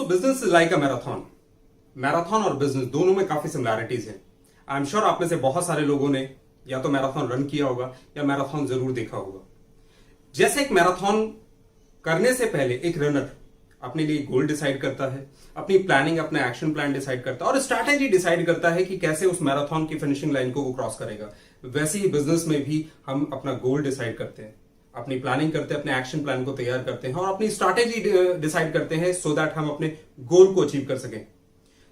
दोस्तों business is like a marathon. Marathon और business दोनों में काफी सिमिलैरिटीज हैं। आई एम श्योर आप में से बहुत सारे लोगों ने या तो मैराथन रन किया होगा या मैराथन जरूर देखा होगा। जैसे एक मैराथन करने से पहले एक रनर अपने लिए गोल डिसाइड करता है, अपनी प्लानिंग, अपना एक्शन प्लान डिसाइड करता है और स्ट्रैटेजी डिसाइड करता है कि कैसे उस मैराथन की फिनिशिंग लाइन को वो क्रॉस करेगा। वैसे ही बिजनेस में भी हम अपना गोल डिसाइड करते हैं, अपनी प्लानिंग करते हैं, अपने एक्शन प्लान को तैयार करते हैं और अपनी स्ट्रैटेजी डिसाइड करते हैं सो दैट हम अपने गोल को अचीव कर सकें।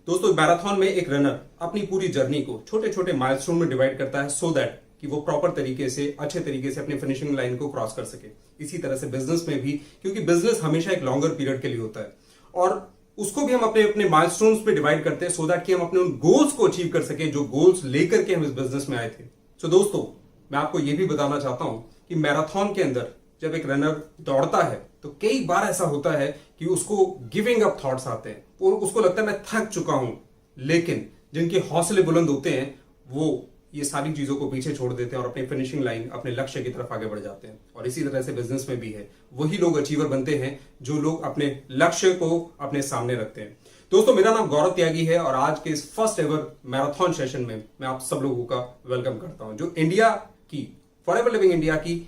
दोस्तों मैराथन में एक रनर अपनी पूरी जर्नी को छोटे छोटे माइलस्टोन में डिवाइड करता है सो दैट कि वो प्रॉपर तरीके से, अच्छे तरीके से अपनी फिनिशिंग लाइन को क्रॉस कर सके। इसी तरह से बिजनेस में भी, क्योंकि बिजनेस हमेशा एक लॉन्गर पीरियड के लिए होता है और उसको भी हम अपने अपने माइलस्टोन्स पे डिवाइड करते हैं सो दैट कि हम अपने उन गोल्स को अचीव कर सके जो गोल्स लेकर के हम इस बिजनेस में आए थे। सो दोस्तों मैं आपको यह भी बताना चाहता हूं कि मैराथन के अंदर जब एक रनर दौड़ता है तो कई बार ऐसा होता है कि उसको गिविंग अप थॉट्स आते हैं, उसको लगता है मैं थक चुका हूं। लेकिन जिनके हौसले बुलंद होते हैं वो ये सारी चीजों को पीछे छोड़ देते हैं और अपनी फिनिशिंग लाइन, अपने लक्ष्य की तरफ आगे बढ़ जाते हैं। और इसी तरह से बिजनेस में भी है, वही लोग अचीवर बनते हैं जो लोग अपने लक्ष्य को अपने सामने रखते हैं। दोस्तों मेरा नाम गौरव त्यागी है और आज के इस फर्स्ट एवर मैराथन सेशन में मैं आप सब लोगों का वेलकम करता हूं जो इंडिया की, फॉरएवर लिविंग इंडिया की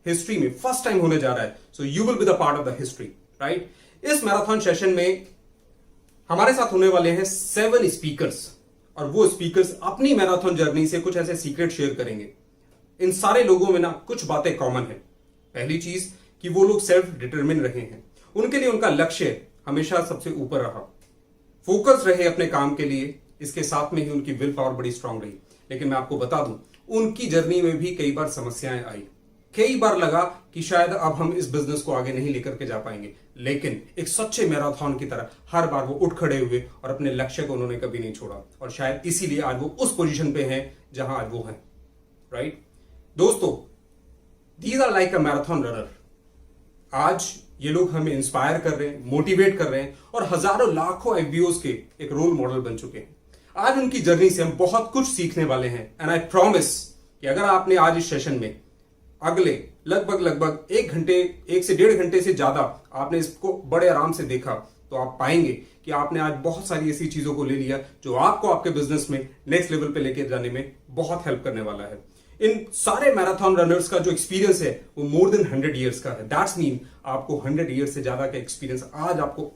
हिस्ट्री में फर्स्ट टाइम होने जा रहा है। So you will be the part of the history, right. इस मैराथन सेशन में हमारे साथ होने वाले हैं 7 स्पीकर्स और वो स्पीकर्स अपनी मैराथन जर्नी से कुछ ऐसे सीक्रेट शेयर करेंगे। इन सारे लोगों में ना कुछ बातें कॉमन है। पहली चीज कि वो लोग सेल्फ डिटरमिन रहे हैं, उनके लिए उनका लक्ष्य हमेशा सबसे ऊपर रहा, फोकस रहे अपने काम के लिए, इसके साथ में ही उनकी विल पावर बड़ी स्ट्रांग रही। लेकिन मैं आपको बता दूं उनकी जर्नी में भी कई बार समस्याएं आई, कई बार लगा कि शायद अब हम इस बिजनेस को आगे नहीं लेकर के जा पाएंगे। लेकिन एक सच्चे मैराथन की तरह हर बार वो उठ खड़े हुए और अपने लक्ष्य को उन्होंने कभी नहीं छोड़ा और शायद इसीलिए आज वो उस पोजीशन पे हैं जहां आज वो हैं, राइट। दोस्तों these are like a marathon runner. आज ये लोग हमें इंस्पायर कर रहे हैं, मोटिवेट कर रहे हैं और हजारों लाखों एफबीओज के एक रोल मॉडल बन चुके हैं। आज उनकी जर्नी से हम बहुत कुछ सीखने वाले हैं एंड आई प्रॉमिस कि अगर आपने आज इस सेशन में अगले लगभग 1 से 1.5 घंटे से ज्यादा आपने इसको बड़े आराम से देखा तो आप पाएंगे कि आपने आज बहुत सारी ऐसी चीजों को ले लिया जो आपको आपके बिजनेस में नेक्स्ट लेवल पे लेके जाने में बहुत हेल्प करने वाला है। इन सारे मैराथन रनर्स का जो एक्सपीरियंस है वो मोर देन 100 ईयर्स का है। दैट्स मीन आपको 100 ईयर्स से ज्यादा का एक्सपीरियंस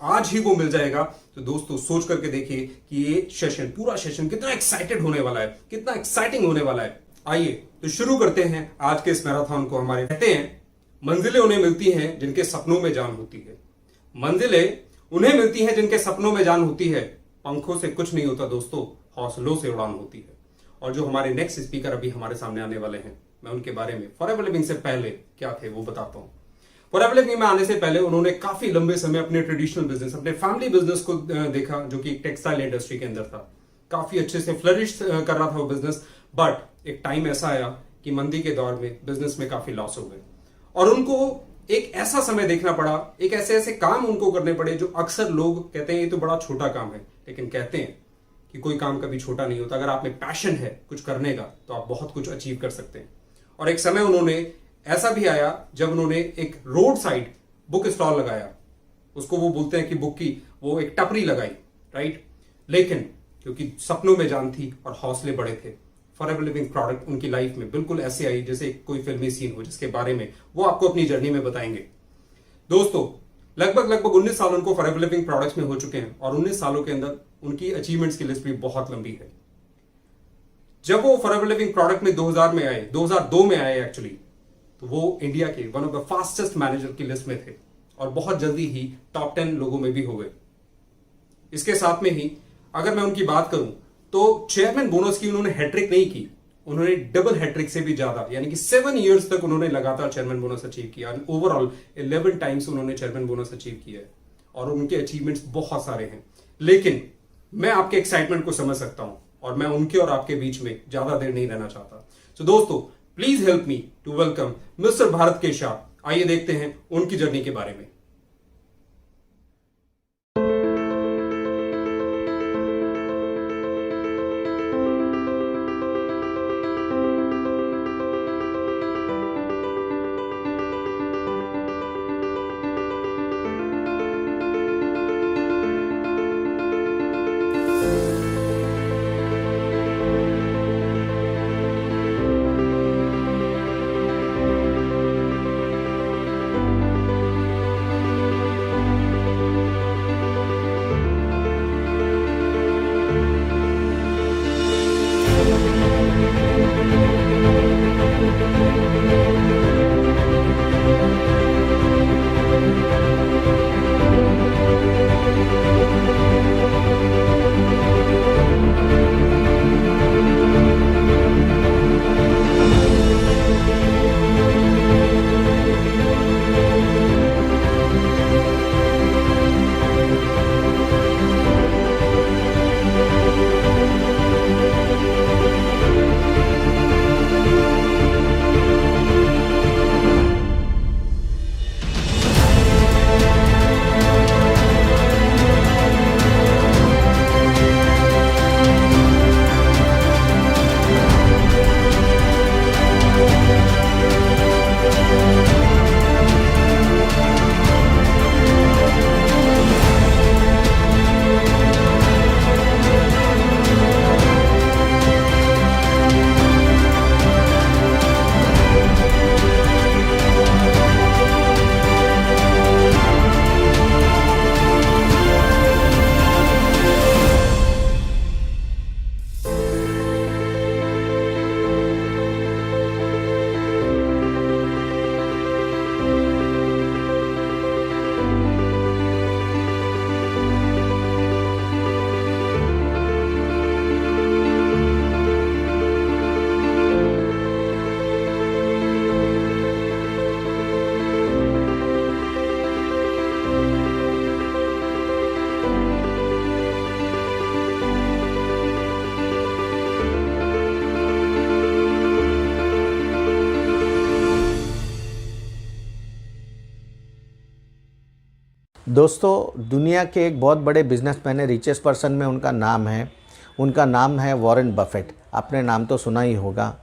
आज ही वो मिल जाएगा। तो दोस्तों सोच करके देखिए कि ये सेशन, पूरा सेशन कितना एक्साइटेड होने वाला है, कितना एक्साइटिंग होने वाला है। आइए तो शुरू करते हैं आज के इस मैराथन को। हमारे कहते हैं मंजिलें उन्हें मिलती हैं जिनके सपनों में जान होती है, मंजिलें उन्हें मिलती हैं जिनके सपनों में जान होती है। पंखों से कुछ नहीं होता दोस्तों, हौसलों से उड़ान होती है। और जो हमारे नेक्स्ट स्पीकर अभी हमारे सामने आने वाले हैं, मैं उनके बारे में फॉरएवर लिविंग से पहले क्या थे वो बताता हूं। फॉरएवर लिविंग में आने से पहले उन्होंने काफी लंबे समय अपने ट्रेडिशनल बिजनेस, अपने फैमिली बिजनेस को देखा जो कि टेक्सटाइल इंडस्ट्री के अंदर था। काफी अच्छे से फ्लरिश कर रहा था वो बिजनेस, बट एक टाइम ऐसा आया कि मंदी के दौर में बिजनेस में काफी लॉस हो गए और उनको एक ऐसा समय देखना पड़ा, एक ऐसे काम उनको करने पड़े जो अक्सर लोग कहते हैं ये तो बड़ा छोटा काम है। लेकिन कहते हैं कि कोई काम कभी छोटा नहीं होता। अगर आप में पैशन है कुछ करने का तो आप बहुत कुछ अचीव कर सकते हैं। और एक समय उन्होंने ऐसा भी आया जब उन्होंने एक रोड साइड बुक स्टॉल लगाया, उसको वो बोलते हैं कि बुक की वो एक टपरी लगाई, राइट। लेकिन क्योंकि सपनों में जान थी और हौसले बड़े थे, फॉरएवर लिविंग प्रोडक्ट उनकी लाइफ में बिल्कुल ऐसे आई जैसे कोई फिल्मी सीन हो, जिसके बारे में वो आपको अपनी जर्नी में बताएंगे। दोस्तों लगभग 19 साल उनको फॉरएवर लिविंग प्रोडक्ट्स में हो चुके हैं और 19 सालों के अंदर उनकी अचीवमेंट्स की लिस्ट भी बहुत लंबी है। जब वो फॉरएवर लिविंग प्रोडक्ट में 2002 में आए एक्चुअली, तो वो इंडिया के one of the fastest manager की लिस्ट में थे और बहुत जल्दी ही टॉप 10 लोगों में भी हो गए। इसके साथ में ही अगर मैं उनकी बात करूं तो चेयरमैन बोनस की उन्होंने हैट्रिक नहीं की, उन्होंने डबल हैट्रिक से भी ज्यादा, यानी कि 7 इयर्स तक उन्होंने लगातार चेयरमैन बोनस अचीव किया। ओवरऑल 11 टाइम्स उन्होंने चेयरमैन बोनस अचीव किया है और उनके अचीवमेंट्स बहुत सारे हैं। लेकिन मैं आपके एक्साइटमेंट को समझ सकता हूं और मैं उनके और आपके बीच में ज्यादा देर नहीं रहना चाहता। सो दोस्तों please help me to welcome mister Bharat K Shah. आइए देखते हैं उनकी जर्नी के बारे में। दोस्तों, दुनिया के एक बहुत बड़े बिजनेसमैन है, रिचेस्ट पर्सन में उनका नाम है वॉरेन बफेट। आपने नाम तो सुना ही होगा।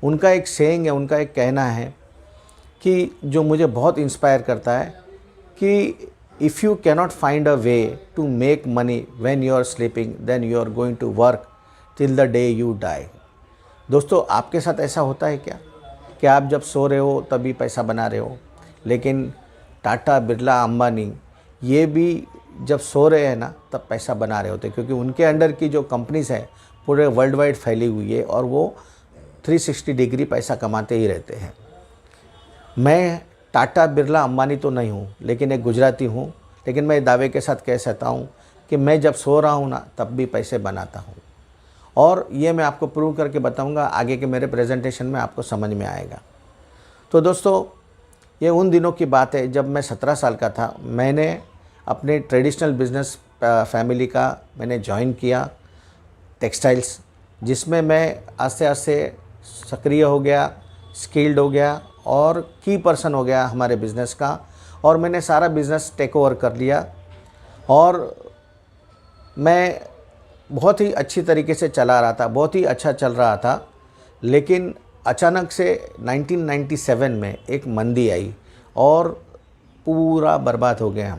उनका एक सेइंग है, उनका एक कहना है कि जो मुझे बहुत इंस्पायर करता है कि if you cannot find a way to make money when you are sleeping then you are going to work till the day you die. दोस्तों, आपके साथ ऐसा होता है क्या कि आप जब सो रहे हो तभी पैसा बना रहे हो? लेकिन टाटा, बिरला, अंबानी ये भी जब सो रहे हैं ना तब पैसा बना रहे होते, क्योंकि उनके अंडर की जो कंपनीज है पूरे वर्ल्ड वाइड फैली हुई है और वो 360 डिग्री पैसा कमाते ही रहते हैं। मैं टाटा, बिरला, अंबानी तो नहीं हूँ, लेकिन एक गुजराती हूँ। लेकिन मैं दावे के साथ कह सकता हूँ कि मैं जब सो रहा हूँ ना तब भी पैसे बनाता हूँ, और ये मैं आपको प्रूव करके बताऊँगा। आगे के मेरे प्रेजेंटेशन में आपको समझ में आएगा। तो दोस्तों, ये उन दिनों की बात है जब मैं 17 साल का था। मैंने अपने ट्रेडिशनल बिजनेस फैमिली का मैंने ज्वाइन किया, टेक्सटाइल्स, जिसमें मैं आस्ते आस्ते सक्रिय हो गया, स्किल्ड हो गया और की पर्सन हो गया हमारे बिज़नेस का। और मैंने सारा बिज़नेस टेक ओवर कर लिया और मैं बहुत ही अच्छी तरीके से चला रहा था, बहुत ही अच्छा चल रहा था। लेकिन अचानक से 1997 में एक मंदी आई और पूरा बर्बाद हो गए।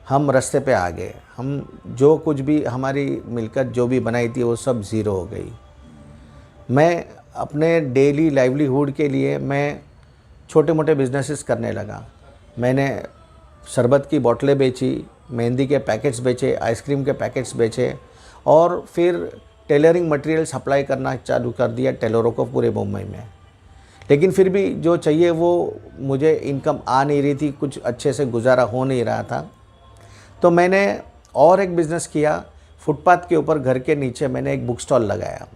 हम रास्ते पे आ गए। हम जो कुछ भी हमारी मिलकत जो भी बनाई थी वो सब ज़ीरो हो गई। मैं अपने डेली लाइवलीहुड के लिए मैं छोटे मोटे बिजनेसेस करने लगा। मैंने शरबत की बोतलें बेची, मेहंदी के पैकेट्स बेचे, आइसक्रीम के पैकेट्स बेचे और फिर टेलरिंग मटेरियल सप्लाई करना चालू कर दिया टेलरों को पूरे मुंबई में। लेकिन फिर भी जो चाहिए वो मुझे इनकम आ नहीं रही थी, कुछ अच्छे से गुजारा हो नहीं रहा था। तो मैंने और एक बिज़नेस किया। फुटपाथ के ऊपर घर के नीचे मैंने एक बुक स्टॉल लगाया।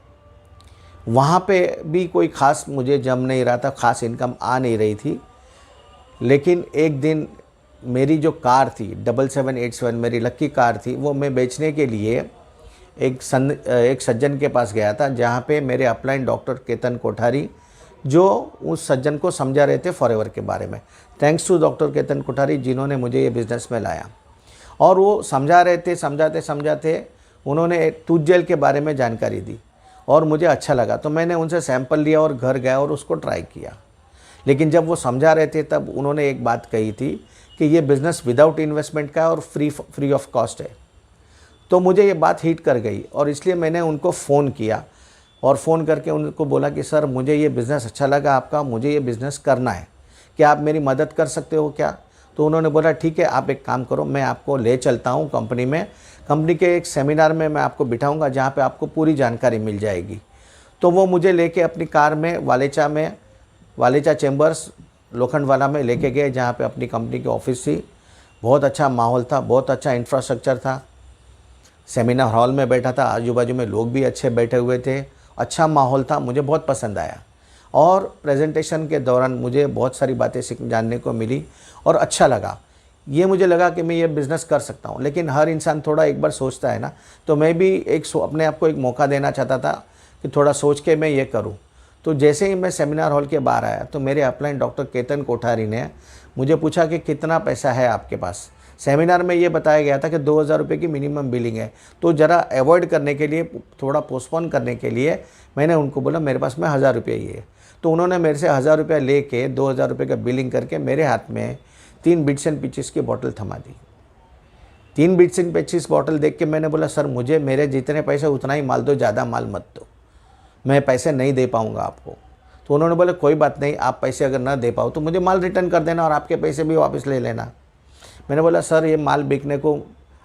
वहाँ पे भी कोई ख़ास मुझे जम नहीं रहा था, ख़ास इनकम आ नहीं रही थी। लेकिन एक दिन मेरी जो कार थी 7787, मेरी लक्की कार थी, वो मैं बेचने के लिए एक सज्जन के पास गया था, जहाँ पे मेरे अपलाइन डॉक्टर केतन कोठारी जो उस सज्जन को समझा रहे थे फॉरएवर के बारे में। Thanks to doctor Ketan Kothari जिन्होंने मुझे ये बिज़नेस में लाया। और वो समझा रहे थे, समझाते उन्होंने टूथ जेल के बारे में जानकारी दी और मुझे अच्छा लगा। तो मैंने उनसे सैंपल लिया और घर गया और उसको ट्राई किया। लेकिन जब वो समझा रहे थे तब उन्होंने एक बात कही थी कि ये बिज़नेस विदाउट इन्वेस्टमेंट का और फ्री ऑफ कॉस्ट है। तो मुझे ये बात हिट कर गई और इसलिए मैंने उनको फ़ोन किया और फ़ोन करके उनको बोला कि सर, मुझे ये बिज़नेस अच्छा लगा आपका, मुझे ये बिज़नेस करना है, क्या आप मेरी मदद कर सकते हो क्या? तो उन्होंने बोला ठीक है, आप एक काम करो, मैं आपको ले चलता हूँ कंपनी में, कंपनी के एक सेमिनार में मैं आपको बिठाऊंगा जहाँ पे आपको पूरी जानकारी मिल जाएगी। तो वो मुझे लेके अपनी कार में वालेचा चैम्बर्स लोखंडवाला में लेके गए, जहाँ पे अपनी कंपनी की ऑफिस थी। बहुत अच्छा माहौल था, बहुत अच्छा इंफ्रास्ट्रक्चर था। सेमिनार हॉल में बैठा था, आजू बाजू में लोग भी अच्छे बैठे हुए थे, अच्छा माहौल था, मुझे बहुत पसंद आया। और प्रेजेंटेशन के दौरान मुझे बहुत सारी बातें जानने को मिली और अच्छा लगा। ये मुझे लगा कि मैं ये बिज़नेस कर सकता हूँ। लेकिन हर इंसान थोड़ा एक बार सोचता है ना, तो मैं भी अपने आप को एक मौका देना चाहता था कि थोड़ा सोच के मैं ये करूँ। तो जैसे ही मैं सेमिनार हॉल के बाहर आया तो मेरे अपलाइन डॉक्टर केतन कोठारी ने मुझे पूछा कि कितना पैसा है आपके पास। सेमिनार में ये बताया गया था कि 2000 रुपये की मिनिमम बिलिंग है। तो ज़रा अवॉइड करने के लिए, थोड़ा पोस्टपोन करने के लिए मैंने उनको बोला मेरे पास में 1000 रुपये ही है। तो उन्होंने मेरे से 1000 रुपया लेके 2000 रुपये का बिलिंग करके मेरे हाथ में 3 बिट्स एंड पिचेस की बोतल थमा दी। 3 बिट्स एंड पिचेस बोतल देख के मैंने बोला सर, मुझे मेरे जितने पैसे उतना ही माल दो, ज़्यादा माल मत दो, मैं पैसे नहीं दे पाऊँगा आपको। तो उन्होंने बोला कोई बात नहीं, आप पैसे अगर ना दे पाओ तो मुझे माल रिटर्न कर देना और आपके पैसे भी वापस ले लेना। मैंने बोला सर, ये माल बिकने को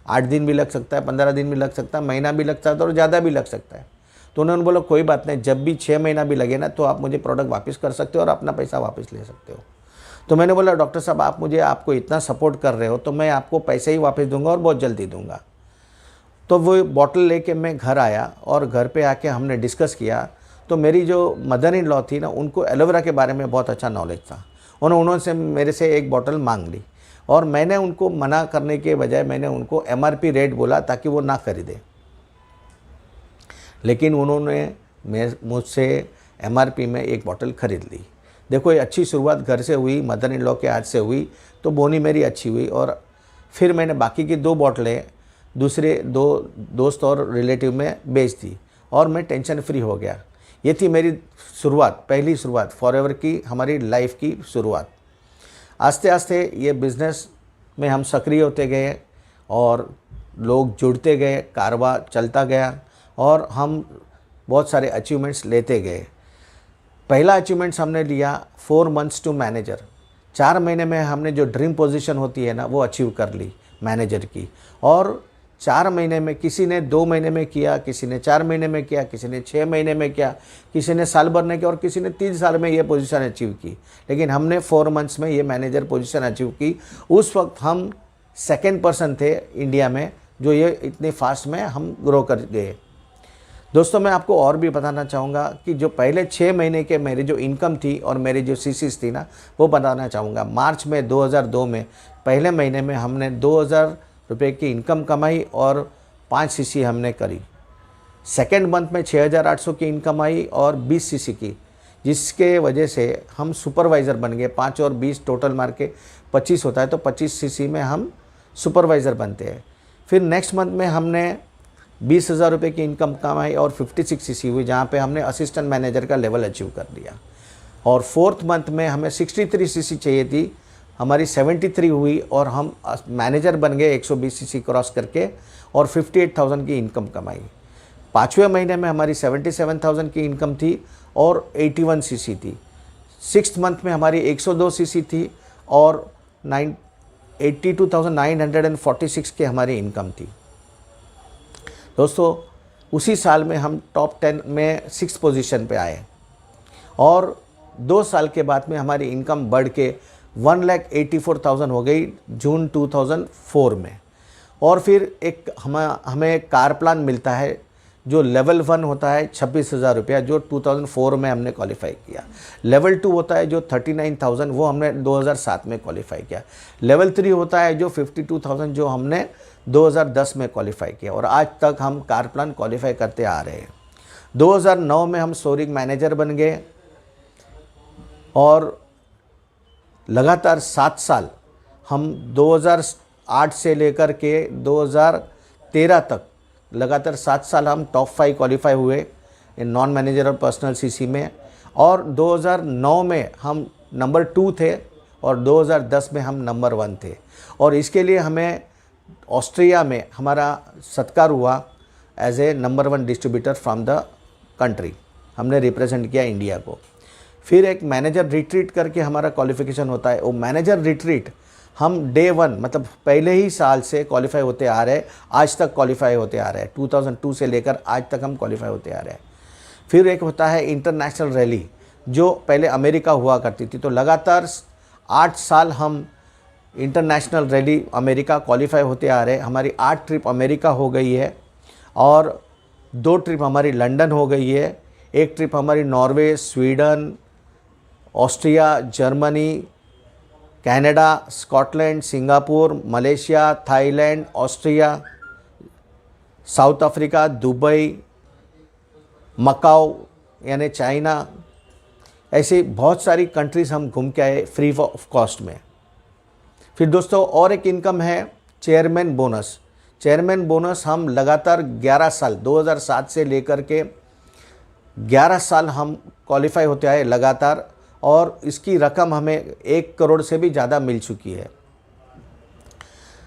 8 दिन भी लग सकता है, 15 दिन भी लग सकता है, महीना भी लग सकता है और ज़्यादा भी लग सकता है। तो उन्होंने बोला कोई बात नहीं, जब भी 6 महीना भी लगे ना तो आप मुझे प्रोडक्ट वापस कर सकते हो और अपना पैसा वापस ले सकते हो। तो मैंने बोला डॉक्टर साहब, आप मुझे आपको इतना सपोर्ट कर रहे हो तो मैं आपको पैसे ही वापस दूंगा और बहुत जल्दी दूंगा। तो वो बॉटल लेके मैं घर आया और घर पे आके हमने डिस्कस किया। तो मेरी जो मदर इन लॉ थी ना, उनको एलोवेरा के बारे में बहुत अच्छा नॉलेज था। उन्होंने मेरे से एक बॉटल मांग ली और मैंने उनको मना करने के बजाय मैंने उनको MRP रेट बोला ताकि वो ना खरीदे। लेकिन उन्होंने मुझसे MRP में एक बॉटल ख़रीद ली। देखो, ये अच्छी शुरुआत घर से हुई, मदर इन लॉ के हाथ से हुई, तो बोनी मेरी अच्छी हुई। और फिर मैंने बाकी की 2 बॉटलें दूसरे 2 दोस्त और रिलेटिव में बेच दी और मैं टेंशन फ्री हो गया। ये थी मेरी शुरुआत, पहली शुरुआत, फॉरएवर की हमारी लाइफ की शुरुआत। आस्ते आस्ते ये बिज़नेस में हम सक्रिय होते गए और लोग जुड़ते गए, कारोबार चलता गया और हम बहुत सारे अचीवमेंट्स लेते गए। पहला अचीवमेंट्स हमने लिया 4 मंथ्स टू मैनेजर। 4 महीने में हमने जो ड्रीम पोजीशन होती है ना, वो अचीव कर ली मैनेजर की। और 4 महीने में, किसी ने 2 महीने में किया, किसी ने 4 महीने में किया, किसी ने 6 महीने में किया, किसी ने साल भर में किया और किसी ने 3 साल में ये पोजीशन अचीव की। लेकिन हमने 4 मंथ्स में ये मैनेजर पोजीशन अचीव की। उस वक्त हम सेकेंड पर्सन थे इंडिया में जो ये इतने फास्ट में हम ग्रो कर गए। दोस्तों, मैं आपको और भी बताना चाहूँगा कि जो पहले 6 महीने के मेरी जो इनकम थी और मेरी जो सीसीज थी ना, वो बताना चाहूँगा। मार्च में 2002 में पहले महीने में हमने 2000 रुपये की इनकम कमाई और 5 सीसी हमने करी। सेकेंड मंथ में 6800 की इनकम आई और 20 सीसी की, जिसके वजह से हम सुपरवाइज़र बन गए। 5 और 20 टोटल मार के 25 होता है, तो 25 सीसी में हम सुपरवाइज़र बनते हैं। फिर नेक्स्ट मंथ में हमने 20,000 रुपये की इनकम कमाई और 56 सीसी हुई, जहाँ पे हमने असिस्टेंट मैनेजर का लेवल अचीव कर लिया। और फोर्थ मंथ में हमें 63 सीसी चाहिए थी, हमारी 73 हुई और हम मैनेजर बन गए 120 सीसी क्रॉस करके और 58,000 की इनकम कमाई। 5वें महीने में हमारी 77,000 की इनकम थी और 81 सीसी थी। 6th मंथ में हमारी 102 सीसी थी और 82,946 की हमारी इनकम थी। दोस्तों, उसी साल में हम टॉप 10 में 6th पोजीशन पे आए और 2 साल के बाद में हमारी इनकम बढ़ के 1,84,000 हो गई जून 2004 में। और फिर एक हमें कार प्लान मिलता है जो लेवल 1 होता है 26,000 रुपया, जो 2004 में हमने क्वालिफाई किया। लेवल 2 होता है जो 39,000, वो हमने 2007 में क्वालिफाई किया। लेवल 3 होता है जो 52,000, जो हमने 2010 में क्वालिफाई किया और आज तक हम कार प्लान क्वालिफाई करते आ रहे हैं। 2009 में हम स्टोरिंग मैनेजर बन गए और लगातार 7 साल हम 2008 से लेकर के 2013 तक लगातार 7 साल हम टॉप 5 क्वालिफाई हुए इन नॉन मैनेजर और पर्सनल सीसी में। और 2009 में हम नंबर 2 थे और 2010 में हम नंबर 1 थे। और इसके लिए हमें ऑस्ट्रिया में हमारा सत्कार हुआ as a number 1 distributor from the country. हमने रिप्रेजेंट किया इंडिया को। फिर एक मैनेजर रिट्रीट करके हमारा क्वालिफिकेशन होता है। वो मैनेजर रिट्रीट हम डे 1 मतलब पहले ही साल से क्वालिफाई होते आ रहे हैं, आज तक क्वालिफाई होते आ रहे हैं। 2002 से लेकर आज तक हम क्वालिफाई होते आ रहे हैं। फिर एक होता है इंटरनेशनल रैली, जो पहले अमेरिका हुआ करती थी, तो लगातार 8 साल हम इंटरनेशनल रैली अमेरिका क्वालिफाई होते आ रहे हैं। हमारी 8 ट्रिप अमेरिका हो गई है और 2 ट्रिप हमारी लंदन हो गई है, 1 ट्रिप हमारी Norway, Sweden, Austria, Germany, Canada, Scotland, Singapore, Malaysia, Thailand, Austria, South Africa, Dubai, Macau यानी चाइना, ऐसी बहुत सारी कंट्रीज़ हम घूम के आए फ्री ऑफ कॉस्ट में। फिर दोस्तों, और एक इनकम है चेयरमैन बोनस। चेयरमैन बोनस हम लगातार 11 साल 2007 से लेकर के 11 साल हम क्वालिफाई होते आए लगातार, और इसकी रकम हमें 1 करोड़ से भी ज़्यादा मिल चुकी है।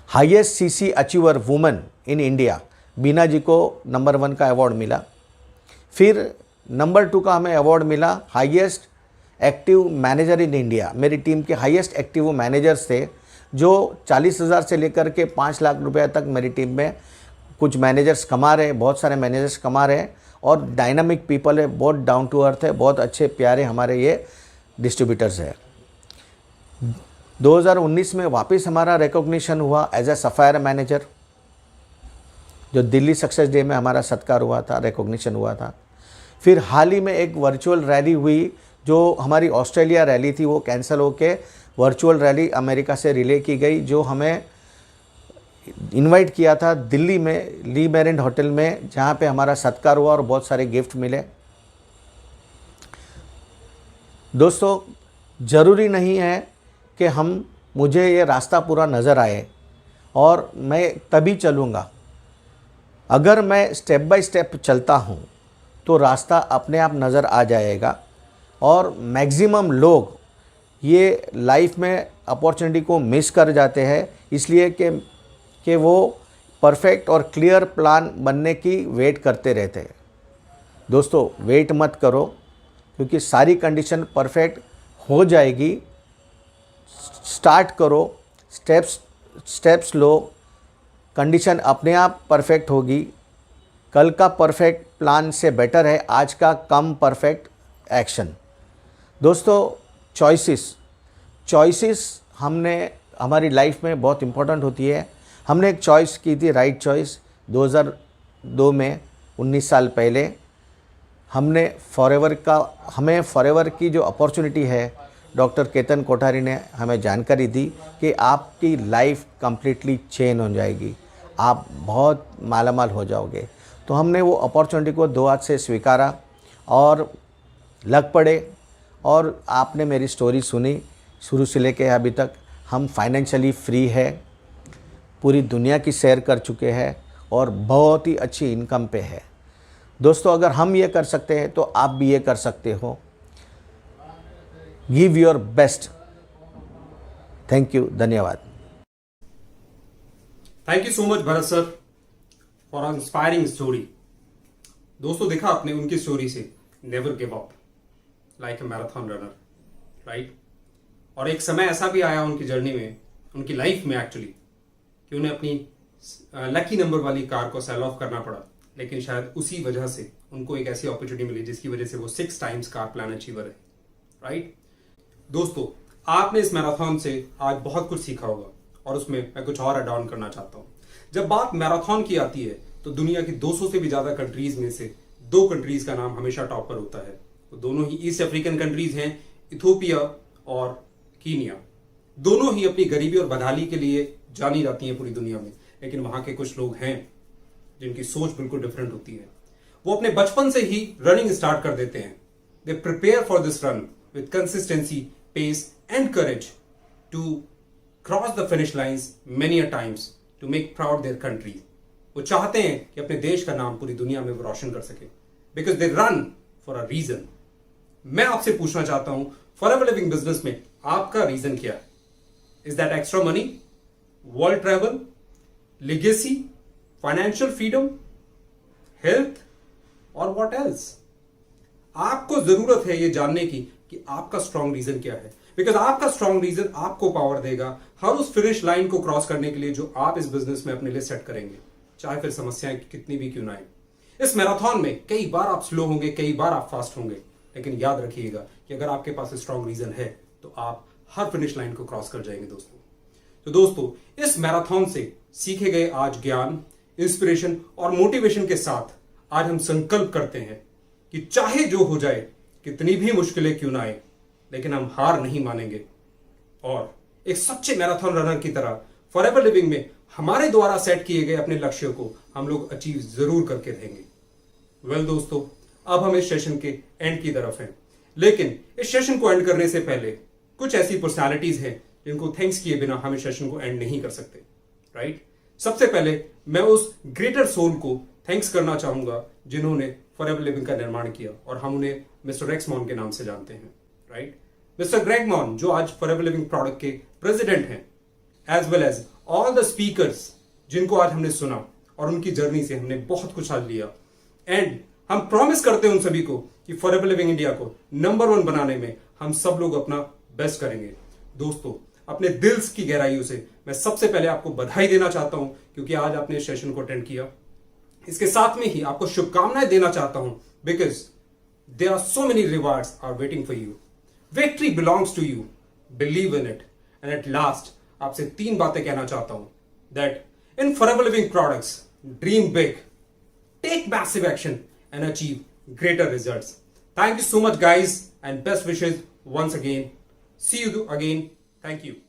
Highest CC achiever women in India, Bina ji को नंबर 1 का अवार्ड मिला। फिर नंबर 2 का हमें अवार्ड मिला highest active manager in India. मेरी टीम के हाईएस्ट एक्टिव मैनेजर्स थे, जो 40,000 से लेकर के 5 लाख रुपए तक मेरी टीम में कुछ मैनेजर्स कमा रहे हैं, बहुत सारे मैनेजर्स कमा रहे हैं और डायनामिक पीपल है, बहुत डाउन टू अर्थ है, बहुत अच्छे प्यारे हमारे ये डिस्ट्रीब्यूटर्स है। 2019 में वापस हमारा रिकॉग्निशन हुआ एज ए सफायर मैनेजर, जो दिल्ली सक्सेस डे में हमारा सत्कार हुआ था, रिकॉग्निशन हुआ था। फिर हाल ही में एक वर्चुअल रैली हुई, जो हमारी ऑस्ट्रेलिया रैली थी, वो कैंसिल होके वर्चुअल रैली अमेरिका से रिले की गई, जो हमें इनवाइट किया था दिल्ली में ली मेरिन होटल में, जहाँ पे हमारा सत्कार हुआ और बहुत सारे गिफ्ट मिले। दोस्तों, ज़रूरी नहीं है कि मुझे ये रास्ता पूरा नज़र आए और मैं तभी चलूँगा अगर मैं स्टेप बाय स्टेप चलता हूँ, तो रास्ता अपने आप नज़र आ जाएगा। और मैक्सिमम लोग ये लाइफ में अपॉर्चुनिटी को मिस कर जाते हैं, इसलिए कि वो परफेक्ट और क्लियर प्लान बनने की वेट करते रहते हैं। दोस्तों, वेट मत करो, क्योंकि सारी कंडीशन परफेक्ट हो जाएगी। स्टार्ट करो, स्टेप्स लो, कंडीशन अपने आप परफेक्ट होगी। कल का परफेक्ट प्लान से बेटर है आज का कम परफेक्ट एक्शन। दोस्तों, चॉइसेस हमारी लाइफ में बहुत इम्पोर्टेंट होती है। हमने एक चॉइस की थी, राइट चॉइस, 2002 में, 19 साल पहले। हमें फॉरएवर की जो अपॉर्चुनिटी है, डॉक्टर केतन कोठारी ने हमें जानकारी दी कि आपकी लाइफ कम्प्लीटली चेंज हो जाएगी, आप बहुत मालामाल हो जाओगे। तो हमने वो अपॉर्चुनिटी को 2 हाथ से स्वीकारा और लग पड़े। और आपने मेरी स्टोरी सुनी शुरू से लेके अभी तक। हम फाइनेंशियली फ्री है, पूरी दुनिया की सैर कर चुके हैं और बहुत ही अच्छी इनकम पे है। दोस्तों, अगर हम ये कर सकते हैं तो आप भी ये कर सकते हो। Give your best. Thank you, धन्यवाद। Thank you so much Bharat sir for inspiring story. दोस्तों, देखा आपने उनकी स्टोरी से, never give up like a marathon runner, right. और एक समय ऐसा भी आया उनकी जर्नी में, उनकी लाइफ में एक्चुअली, कि उन्हें अपनी लकी नंबर वाली कार को सेल ऑफ करना पड़ा। लेकिन शायद उसी वजह से उनको एक ऐसी अपॉर्चुनिटी मिली जिसकी वजह से वो 6 टाइम्स कार प्लान अचीवर है, राइट। दोस्तों, आपने इस मैराथन से आज बहुत कुछ सीखा होगा और उसमें मैं कुछ और ऐड ऑन करना चाहता हूं। जब बात मैराथन की आती है तो दुनिया की 200 से भी ज्यादा कंट्रीज में से 2 कंट्रीज का नाम हमेशा टॉप पर होता है। तो दोनों ही ईस्ट अफ्रीकन कंट्रीज हैं, इथियोपिया और कीनिया। दोनों ही अपनी गरीबी और बदहाली के लिए जानी जाती हैं पूरी दुनिया में। लेकिन वहां के कुछ लोग हैं जिनकी सोच बिल्कुल डिफरेंट होती है। वो अपने बचपन से ही रनिंग स्टार्ट कर देते हैं। They prepare for this run with consistency, pace and courage to cross the finish lines many a times to make proud their country. वो चाहते हैं कि अपने देश का नाम पूरी दुनिया में वो रोशन कर सके, because they run for a reason. मैं आपसे पूछना चाहता हूं, फॉरएवर लिविंग बिजनेस में आपका रीजन क्या है? Is that extra money, world travel, legacy, financial freedom, health और व्हाट एल्स? आपको जरूरत है ये जानने की कि आपका स्ट्रॉन्ग रीजन क्या है, बिकॉज आपका स्ट्रॉन्ग रीजन आपको पावर देगा हर उस फिनिश लाइन को क्रॉस करने के लिए जो आप इस बिजनेस में अपने लिए सेट करेंगे, चाहे फिर समस्याएं कितनी भी क्यों ना आए। इस मैराथन में कई बार आप स्लो होंगे, कई बार आप फास्ट होंगे, लेकिन याद रखिएगा कि अगर आपके पास स्ट्रॉन्ग रीजन है तो आप हर फिनिश लाइन को क्रॉस कर जाएंगे। तो दोस्तों, इस मैराथन से सीखे गए आज ज्ञान, इंस्पिरेशन और मोटिवेशन के साथ आज हम संकल्प करते हैं कि चाहे जो हो जाए, कितनी भी मुश्किलें क्यों ना आए, लेकिन हम हार नहीं मानेंगे और एक सच्चे मैराथन रनर की तरह फॉरएवर लिविंग में हमारे द्वारा सेट किए गए अपने लक्ष्यों को हम लोग अचीव जरूर करके रहेंगे। वेल दोस्तों, अब हम इस सेशन के एंड की तरफ हैं, लेकिन इस सेशन को एंड करने से पहले कुछ ऐसी पर्सनालिटीज हैं जिनको थैंक्स किए बिना हम इस सेशन को एंड नहीं कर सकते, राइट। सबसे पहले मैं उस ग्रेटर सोल को थैंक्स करना चाहूंगा जिन्होंने फॉरएवर लिविंग का निर्माण किया, और हम उन्हें मिस्टर ग्रेग मॉन के नाम से जानते हैं, राइट। मिस्टर ग्रेग मॉन जो आज फॉरएवर लिविंग प्रोडक्ट के प्रेसिडेंट हैं, as well as all the speakers जिनको आज हमने सुना और उनकी जर्नी से हमने बहुत कुछ आज लिया। एंड हम प्रॉमिस करते हैं उन सभी को कि फॉरएवर लिविंग इंडिया को नंबर 1 बनाने में हम सब लोग अपना बेस्ट करेंगे। दोस्तों, अपने दिल की गहराइयों से मैं सबसे पहले आपको बधाई देना चाहता हूं क्योंकि आज आपने इस सेशन को अटेंड किया। इसके साथ में ही आपको शुभकामनाएं देना चाहता हूं, because there are so many rewards are waiting for you. Victory belongs to you, believe in it. And at last आपसे 3 बातें कहना चाहता हूं, that in Forever Living products dream big, take massive action and achieve greater results. Thank you so much guys and best wishes once again. See you again. Thank you.